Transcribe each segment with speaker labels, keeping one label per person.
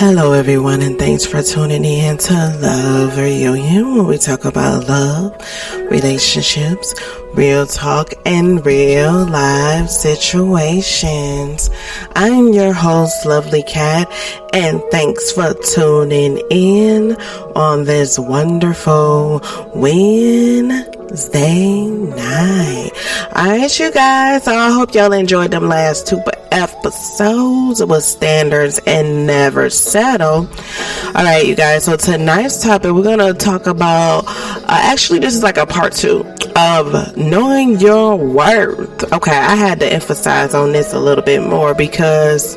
Speaker 1: Hello everyone, and thanks for tuning in to Love Reunion, where we talk about love, relationships, real talk, and real life situations. I'm your host, Lovely Cat, and thanks for tuning in on this wonderful Wednesday night. Alright, you guys, I hope y'all enjoyed them last two episodes with Standards and Never Settle. Alright, you guys, so tonight's topic, we're going to talk about, actually this is like a part 2 of knowing your worth. Okay, I had to emphasize on this a little bit more because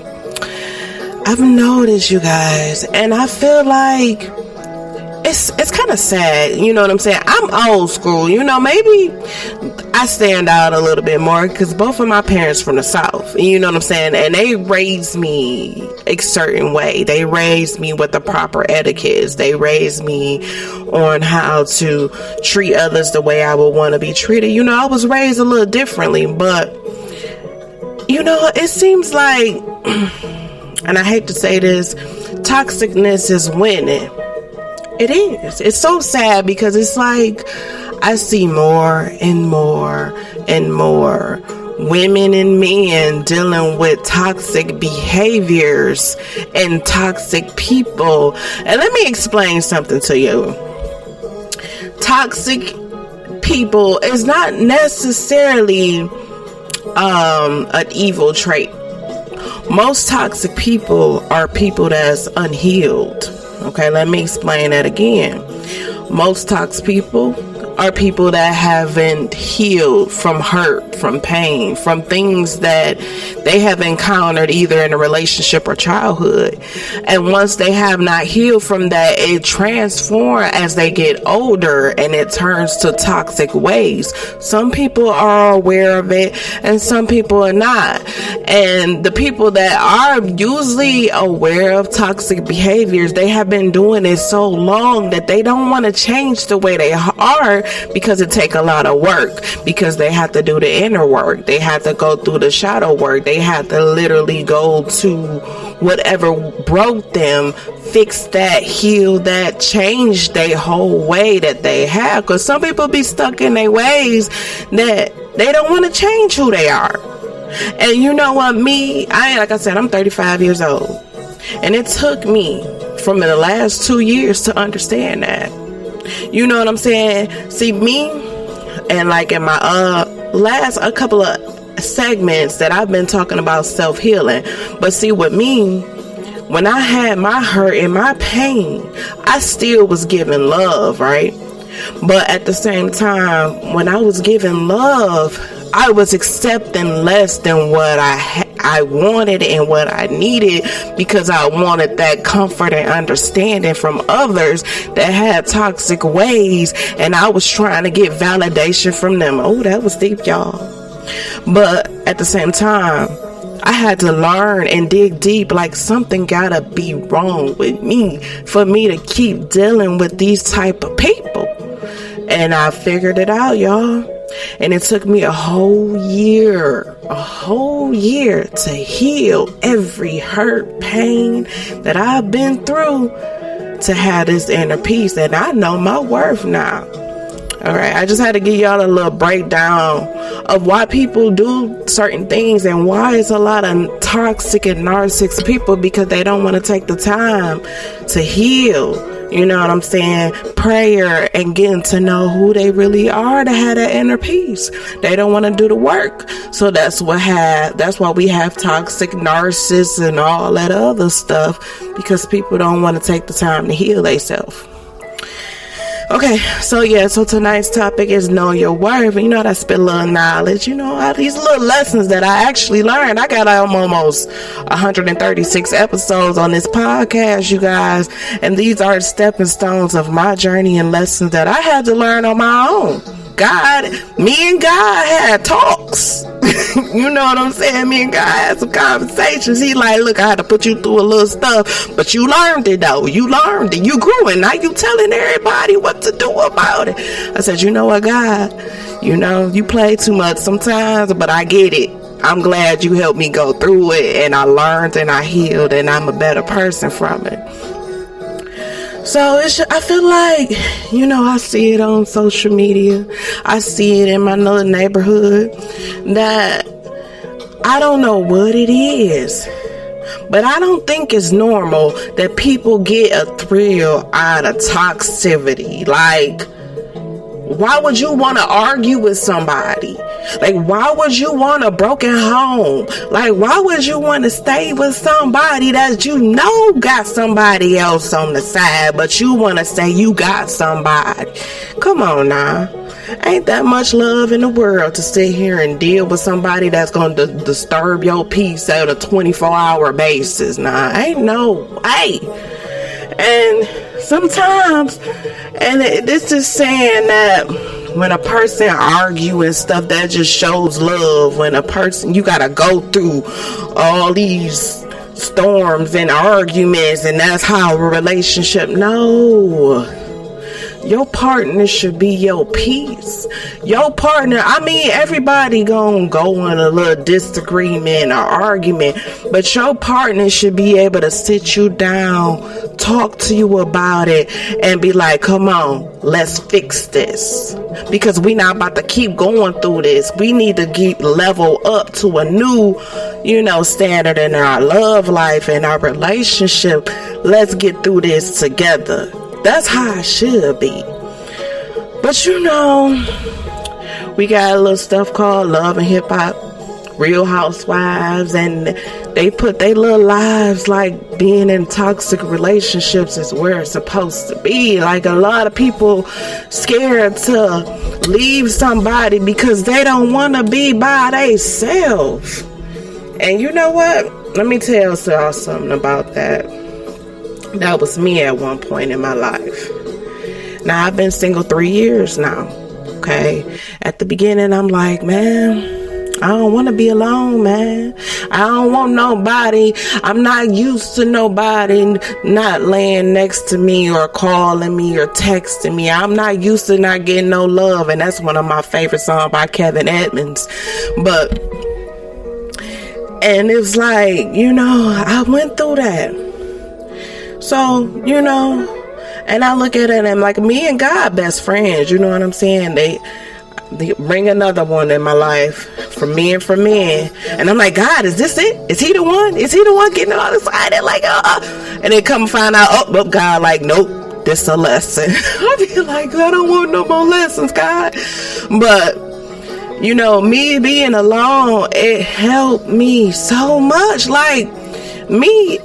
Speaker 1: I've noticed, you guys, and I feel like it's kind of sad, you know what I'm saying? I'm old school, you know, maybe I stand out a little bit more because both of my parents from the South, you know what I'm saying? And they raised me a certain way. They raised me with the proper etiquettes. They raised me on how to treat others the way I would want to be treated. You know, I was raised a little differently, but, you know, it seems like, and I hate to say this, toxicness is winning. It is. It's so sad because it's like I see more and more and more women and men dealing with toxic behaviors and toxic people. And let me explain something to you. Toxic people is not necessarily an evil trait. Most toxic people are people that's unhealed. Okay, let me explain that again. Most toxic people are people that haven't healed from hurt, from pain, from things that they have encountered either in a relationship or childhood. And once they have not healed from that, it transforms as they get older and it turns to toxic ways. Some people are aware of it and some people are not. And the people that are usually aware of toxic behaviors, they have been doing it so long that they don't want to change the way they are, because it take a lot of work, because they have to do the inner work. They have to go through the shadow work. They have to literally go to whatever broke them, fix that, heal that, change their whole way that they have. Because some people be stuck in their ways that they don't want to change who they are. And you know what, like I said, I'm 35 years old. And it took me from the last 2 years to understand that. You know what I'm saying? See, me, and like in my a couple of segments that I've been talking about self-healing. But see, with me, when I had my hurt and my pain, I still was giving love, right? But at the same time, when I was giving love, I was accepting less than what I wanted and what I needed, because I wanted that comfort and understanding from others that had toxic ways, and I was trying to get validation from them. Oh, that was deep, y'all. But at the same time, I had to learn and dig deep, like something gotta be wrong with me for me to keep dealing with these type of people. And I figured it out, y'all. And it took me a whole year to heal every hurt, pain that I've been through to have this inner peace. And I know my worth now. All right, I just had to give y'all a little breakdown of why people do certain things and why it's a lot of toxic and narcissistic people, because they don't want to take the time to heal. You know what I'm saying? Prayer and getting to know who they really are to have that inner peace. They don't want to do the work. So that's why we have toxic narcissists and all that other stuff, because people don't want to take the time to heal themselves. Okay, so tonight's topic is know your worth. You know, I spit a little knowledge, you know, all these little lessons that I actually learned. I got almost 136 episodes on this podcast, you guys, and these are stepping stones of my journey and lessons that I had to learn on my own. Me and God had talks. You know what I'm saying? Me and God had some conversations. He like, look, I had to put you through a little stuff, but you learned it though. You learned it. You grew, and now you telling everybody what to do about it. I said, you know what, God? You know, you play too much sometimes, but I get it. I'm glad you helped me go through it, and I learned and I healed, and I'm a better person from it. So I feel like, I see it on social media. I see it in my little neighborhood, that I don't know what it is, but I don't think it's normal that people get a thrill out of toxicity. Like, why would you want to argue with somebody? Like, why would you want a broken home? Like, why would you want to stay with somebody that got somebody else on the side, but you want to say you got somebody? Come on now. Ain't that much love in the world to sit here and deal with somebody that's going to disturb your peace at a 24-hour basis. Nah, ain't no way. And sometimes, and this is saying that when a person argue and stuff, that just shows love. When a person, you gotta go through all these storms and arguments, and that's how a relationship. No. Your partner should be your peace. Your partner, everybody gonna go in a little disagreement or argument, but your partner should be able to sit you down, talk to you about it, and be like, come on, let's fix this. Because we not about to keep going through this. We need to get level up to a new, standard in our love life and our relationship. Let's get through this together. That's how it should be. But we got a little stuff called Love and Hip Hop, Real Housewives, and they put their little lives like being in toxic relationships is where it's supposed to be. Like, a lot of people scared to leave somebody because they don't want to be by themselves. And you know what? Let me tell y'all something about that. That was me at one point in my life. Now, I've been single 3 years now, okay? At the beginning, I'm like, man, I don't want to be alone, man. I don't want nobody. I'm not used to nobody not laying next to me or calling me or texting me. I'm not used to not getting no love, and that's one of my favorite songs by Kevin Edmonds. And it's like, I went through that. So, and I look at it and I'm like, me and God best friends, you know what I'm saying? They bring another one in my life for me and for men. And I'm like, God, is this it? Is he the one? Is he the one getting on the side? And like, and then come find out, oh, God, like, nope, this a lesson. I be like, I don't want no more lessons, God. But, me being alone, it helped me so much. Like, me,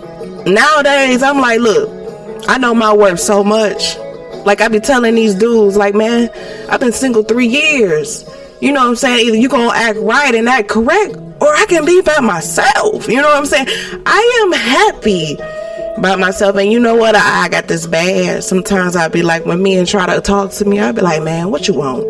Speaker 1: nowadays, I'm like, look, I know my worth so much. Like, I be telling these dudes, like, man, I've been single 3 years. You know what I'm saying? Either you gonna act right and act correct, or I can be by myself. You know what I'm saying? I am happy by myself. And you know what? I got this bad. Sometimes I be like, when men try to talk to me, I be like, man, what you want?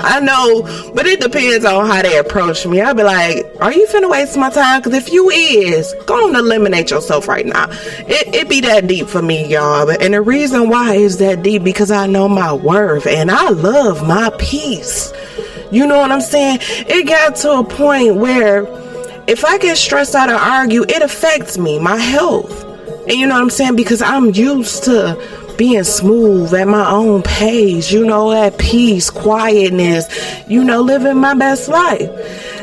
Speaker 1: I know, but it depends on how they approach me. I'll be like, are you finna waste my time? Because if you is, go on, eliminate yourself right now. It be that deep for me, y'all. And the reason why it's that deep, because I know my worth and I love my peace. You know what I'm saying? It got to a point where if I get stressed out or argue, it affects me, my health. And you know what I'm saying? Because I'm used to being smooth at my own pace, at peace, quietness, living my best life.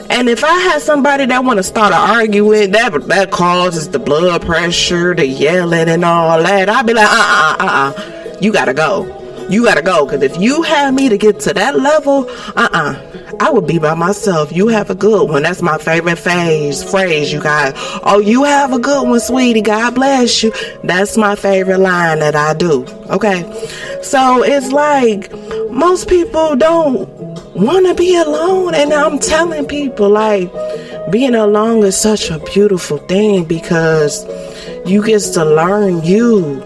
Speaker 1: And if I had somebody that want to start an argument, that causes the blood pressure, the yelling and all that, I'd be like, you gotta go. You gotta go. Because if you have me to get to that level, I would be by myself. You have a good one. That's my favorite phrase, you guys. Oh, you have a good one, sweetie. God bless you. That's my favorite line that I do. Okay. So it's like, most people don't want to be alone. And I'm telling people, like, being alone is such a beautiful thing, because you get to learn you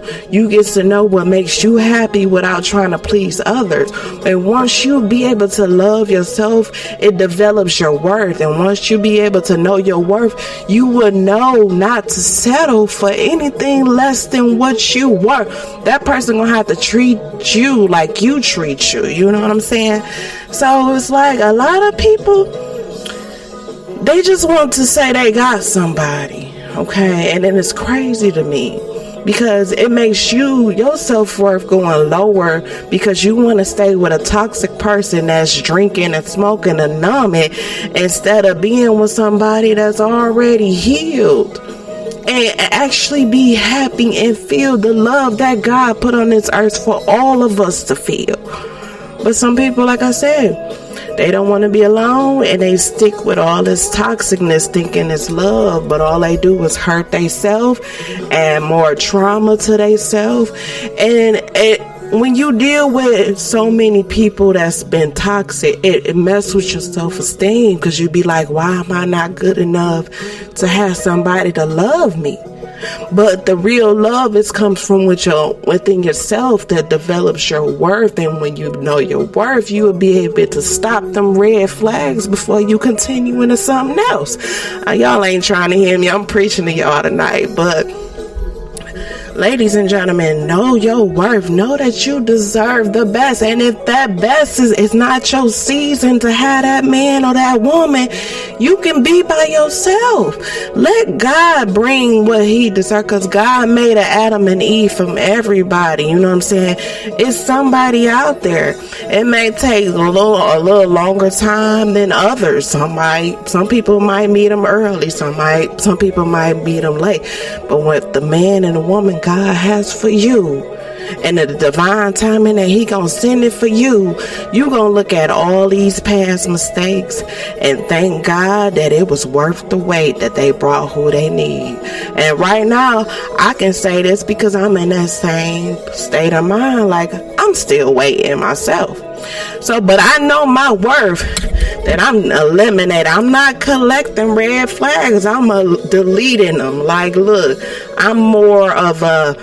Speaker 1: get to know what makes you happy without trying to please others. And once you be able to love yourself, it develops your worth. And once you be able to know your worth, you would know not to settle for anything less than what you were. That person gonna have to treat you like you treat you. You know what I'm saying? So it's like, a lot of people, They just want to say they got somebody, okay? And then it's crazy to me because it makes your self-worth going lower because you want to stay with a toxic person that's drinking and smoking and numbing instead of being with somebody that's already healed and actually be happy and feel the love that God put on this earth for all of us to feel. But some people, like I said, they don't want to be alone and they stick with all this toxicness thinking it's love, but all they do is hurt themselves and more trauma to themselves. And when you deal with so many people that's been toxic, it messes with your self-esteem because you be like, why am I not good enough to have somebody to love me? But the real love comes from within yourself that develops your worth. And when you know your worth, you will be able to stop them red flags before you continue into something else. Y'all ain't trying to hear me. I'm preaching to y'all tonight. But ladies and gentlemen, know your worth. Know that you deserve the best. And if that best is not your season to have that man or that woman, you can be by yourself. Let God bring what he deserves, because God made an Adam and Eve from everybody. You know what I'm saying? It's somebody out there. It may take a little longer time than others. Some people might meet them early. Some people might meet them late. But with the man and the woman God has for you, and the divine timing that he gonna send it for you, you gonna look at all these past mistakes and thank God that it was worth the wait, that they brought who they need. And right now I can say this because I'm in that same state of mind. Like, I'm still waiting myself. So, but I know my worth, that I'm eliminating. I'm not collecting red flags. I'm deleting them. Like, look, I'm more of a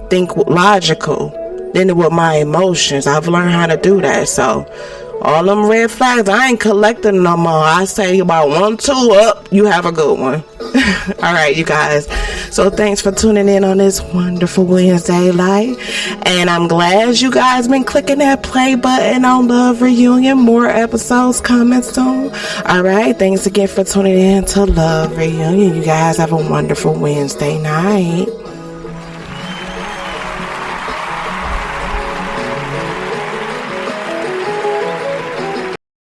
Speaker 1: think logical than with my emotions. I've learned how to do that. So all them red flags, I ain't collecting no more. I say about 1, 2 up, you have a good one. All right, you guys. So thanks for tuning in on this wonderful Wednesday night. And I'm glad you guys been clicking that play button on Love Reunion. More episodes coming soon. All right, thanks again for tuning in to Love Reunion. You guys have a wonderful Wednesday night.